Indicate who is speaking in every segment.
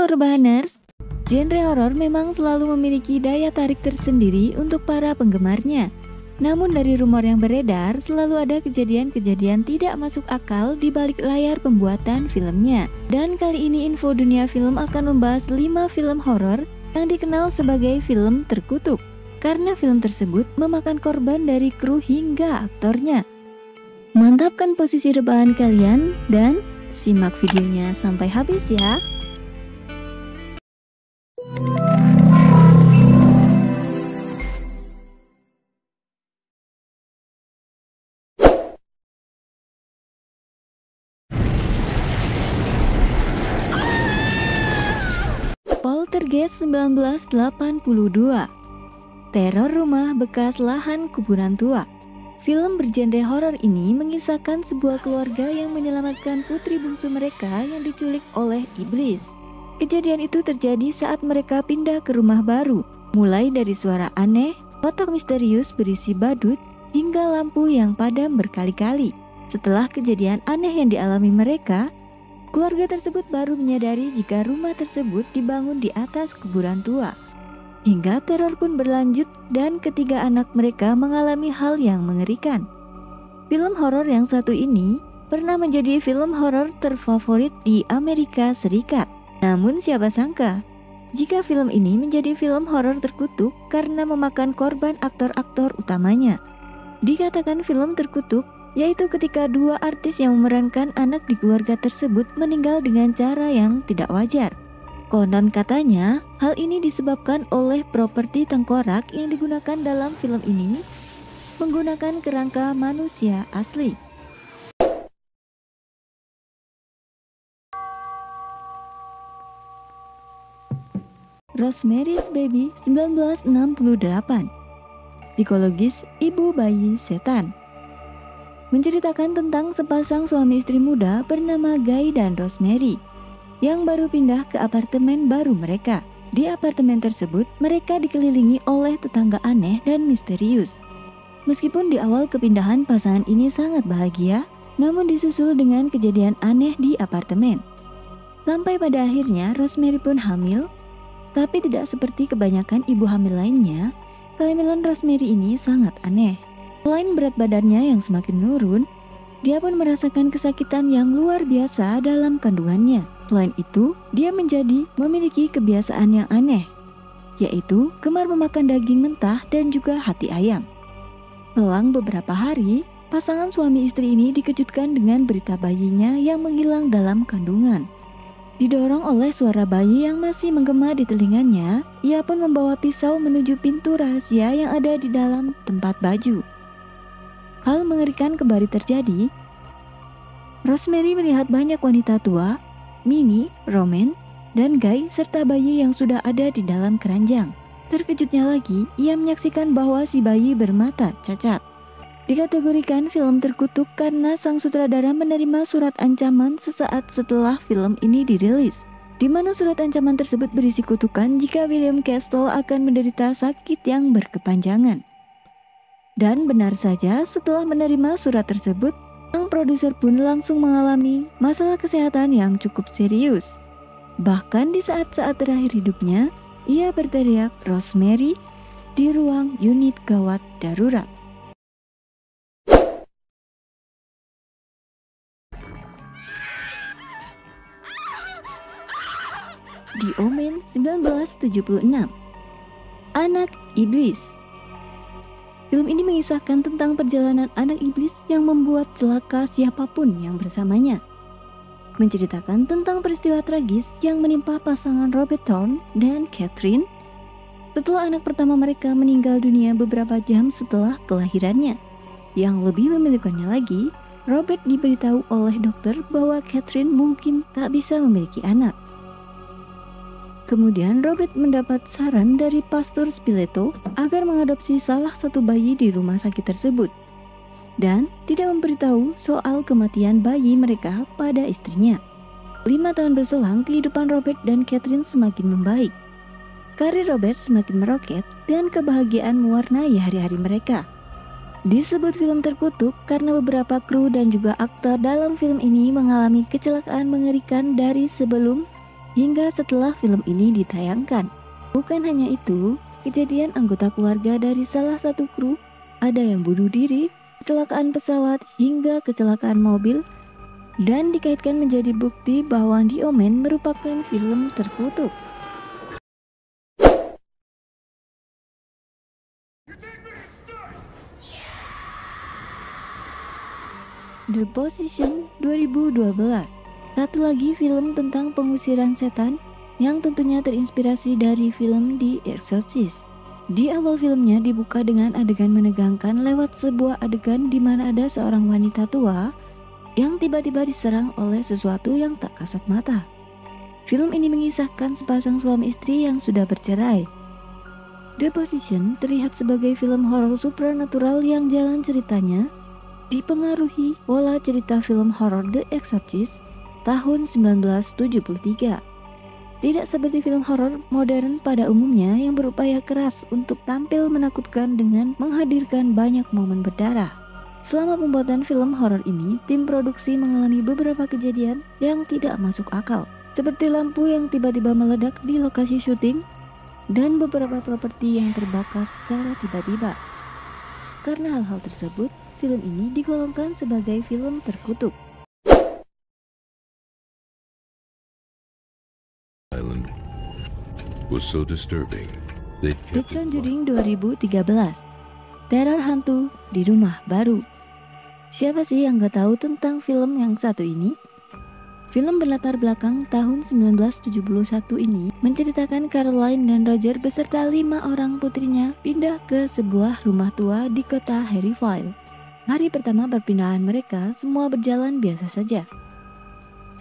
Speaker 1: Halo Rebahaners, genre horor memang selalu memiliki daya tarik tersendiri untuk para penggemarnya. Namun dari rumor yang beredar, selalu ada kejadian-kejadian tidak masuk akal di balik layar pembuatan filmnya. Dan kali ini Info Dunia Film akan membahas 5 film horor yang dikenal sebagai film terkutuk, karena film tersebut memakan korban dari kru hingga aktornya. Mantapkan posisi rebahan kalian dan simak videonya sampai habis ya. Poltergeist 1982. Teror rumah bekas lahan kuburan tua. Film bergenre horor ini mengisahkan sebuah keluarga yang menyelamatkan putri bungsu mereka yang diculik oleh iblis. Kejadian itu terjadi saat mereka pindah ke rumah baru, mulai dari suara aneh, kotak misterius berisi badut, hingga lampu yang padam berkali-kali. Setelah kejadian aneh yang dialami mereka, keluarga tersebut baru menyadari jika rumah tersebut dibangun di atas kuburan tua. Hingga teror pun berlanjut dan ketiga anak mereka mengalami hal yang mengerikan. Film horor yang satu ini pernah menjadi film horor terfavorit di Amerika Serikat. Namun siapa sangka jika film ini menjadi film horor terkutuk karena memakan korban aktor-aktor utamanya. Dikatakan film terkutuk yaitu ketika dua artis yang memerankan anak di keluarga tersebut meninggal dengan cara yang tidak wajar. Konon katanya, hal ini disebabkan oleh properti tengkorak yang digunakan dalam film ini menggunakan kerangka manusia asli. Rosemary's Baby 1968. Psikologis ibu bayi setan. Menceritakan tentang sepasang suami istri muda bernama Guy dan Rosemary yang baru pindah ke apartemen baru mereka. Di apartemen tersebut, mereka dikelilingi oleh tetangga aneh dan misterius. Meskipun di awal kepindahan pasangan ini sangat bahagia, namun disusul dengan kejadian aneh di apartemen. Sampai pada akhirnya Rosemary pun hamil, tapi tidak seperti kebanyakan ibu hamil lainnya, kehamilan Rosemary ini sangat aneh. Selain berat badannya yang semakin menurun, dia pun merasakan kesakitan yang luar biasa dalam kandungannya. Selain itu, dia memiliki kebiasaan yang aneh, yaitu gemar memakan daging mentah dan juga hati ayam. Selang beberapa hari, pasangan suami istri ini dikejutkan dengan berita bayinya yang menghilang dalam kandungan. Didorong oleh suara bayi yang masih menggema di telinganya, ia pun membawa pisau menuju pintu rahasia yang ada di dalam tempat baju. Hal mengerikan kembali terjadi. Rosemary melihat banyak wanita tua, Minnie, Roman, dan Guy serta bayi yang sudah ada di dalam keranjang. Terkejutnya lagi, ia menyaksikan bahwa si bayi bermata cacat. Dikategorikan film terkutuk karena sang sutradara menerima surat ancaman sesaat setelah film ini dirilis, di mana surat ancaman tersebut berisi kutukan jika William Castle akan menderita sakit yang berkepanjangan. Dan benar saja, setelah menerima surat tersebut, sang produser pun langsung mengalami masalah kesehatan yang cukup serius. Bahkan di saat-saat terakhir hidupnya, ia berteriak Rosemary di ruang unit gawat darurat. The Omen 1976. Anak Iblis. Film ini mengisahkan tentang perjalanan anak iblis yang membuat celaka siapapun yang bersamanya. Menceritakan tentang peristiwa tragis yang menimpa pasangan Robert Thorne dan Catherine setelah anak pertama mereka meninggal dunia beberapa jam setelah kelahirannya. Yang lebih memilukannya lagi, Robert diberitahu oleh dokter bahwa Catherine mungkin tak bisa memiliki anak. Kemudian Robert mendapat saran dari Pastor Spiletto agar mengadopsi salah satu bayi di rumah sakit tersebut dan tidak memberitahu soal kematian bayi mereka pada istrinya. 5 tahun berselang, kehidupan Robert dan Catherine semakin membaik. Karir Robert semakin meroket dan kebahagiaan mewarnai hari-hari mereka. Disebut film terkutuk karena beberapa kru dan juga aktor dalam film ini mengalami kecelakaan mengerikan dari sebelum hingga setelah film ini ditayangkan. Bukan hanya itu, kejadian anggota keluarga dari salah satu kru, ada yang bunuh diri, kecelakaan pesawat, hingga kecelakaan mobil, dan dikaitkan menjadi bukti bahwa The Omen merupakan film terkutuk. The Possession 2012, satu lagi film tentang pengusiran setan yang tentunya terinspirasi dari film The Exorcist. Di awal filmnya dibuka dengan adegan menegangkan lewat sebuah adegan di mana ada seorang wanita tua yang tiba-tiba diserang oleh sesuatu yang tak kasat mata. Film ini mengisahkan sepasang suami istri yang sudah bercerai. The Possession terlihat sebagai film horor supernatural yang jalan ceritanya dipengaruhi pola cerita film horor The Exorcist tahun 1973. Tidak seperti film horor modern pada umumnya yang berupaya keras untuk tampil menakutkan dengan menghadirkan banyak momen berdarah. Selama pembuatan film horor ini, tim produksi mengalami beberapa kejadian yang tidak masuk akal, seperti lampu yang tiba-tiba meledak di lokasi syuting dan beberapa properti yang terbakar secara tiba-tiba. Karena hal-hal tersebut, film ini digolongkan sebagai film terkutuk.
Speaker 2: Island was so disturbing.
Speaker 1: The Conjuring 2013, teror hantu di rumah baru. Siapa sih yang gak tahu tentang film yang satu ini? Film berlatar belakang tahun 1971 ini menceritakan Caroline dan Roger beserta 5 orang putrinya pindah ke sebuah rumah tua di kota Harryville. Hari pertama perpindahan mereka semua berjalan biasa saja.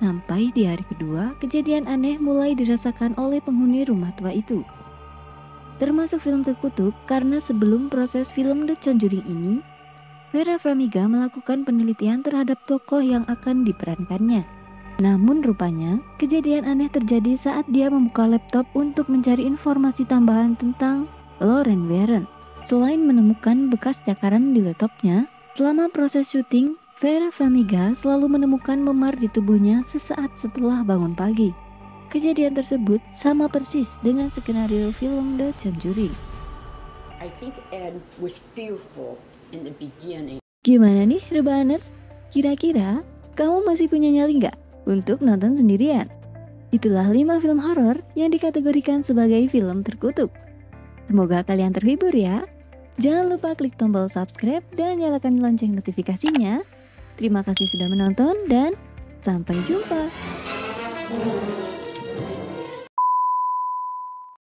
Speaker 1: Sampai di hari kedua, kejadian aneh mulai dirasakan oleh penghuni rumah tua itu. Termasuk film terkutuk karena sebelum proses film The Conjuring ini, Vera Farmiga melakukan penelitian terhadap tokoh yang akan diperankannya. Namun rupanya, kejadian aneh terjadi saat dia membuka laptop untuk mencari informasi tambahan tentang Lorraine Warren. Selain menemukan bekas cakaran di laptopnya, selama proses syuting, Vera Farmiga selalu menemukan memar di tubuhnya sesaat setelah bangun pagi. Kejadian tersebut sama persis dengan skenario film The Conjuring.
Speaker 3: I think Ed was fearful in the beginning.
Speaker 1: Gimana nih Rebaners? Kira-kira kamu masih punya nyali nggak untuk nonton sendirian? Itulah 5 film horor yang dikategorikan sebagai film terkutuk. Semoga kalian terhibur ya. Jangan lupa klik tombol subscribe dan nyalakan lonceng notifikasinya. Terima kasih sudah menonton dan sampai jumpa.